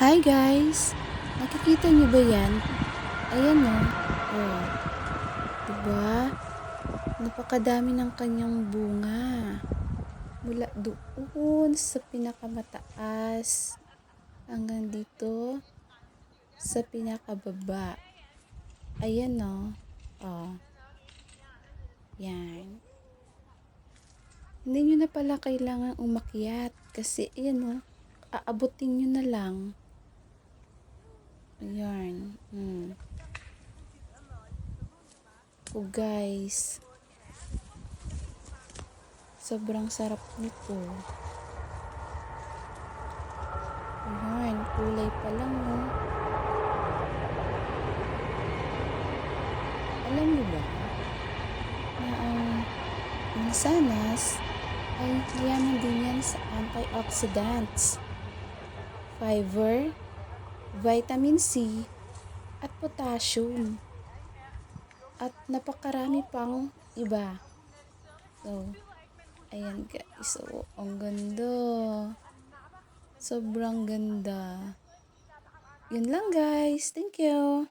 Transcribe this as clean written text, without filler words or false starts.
Hi guys! Nakikita niyo ba yan? Ayan o. Oh, diba? Napakadami ng kanyang bunga. Mula doon sa pinakamataas hanggang dito sa pinakababa. Ayan o. Oh, yan. Hindi nyo na pala kailangan umakyat kasi ayan o. Aabutin nyo na lang. Ayan. Oh guys, sobrang sarap nito. Ayan, kulay pa lang oh. Alam mo ba na ang mansanas ay yaman din yan sa antioxidants, fiber, vitamin C, at potassium. At napakarami pang iba. So, ayan guys. So, ang ganda. Sobrang ganda. Yun lang guys. Thank you.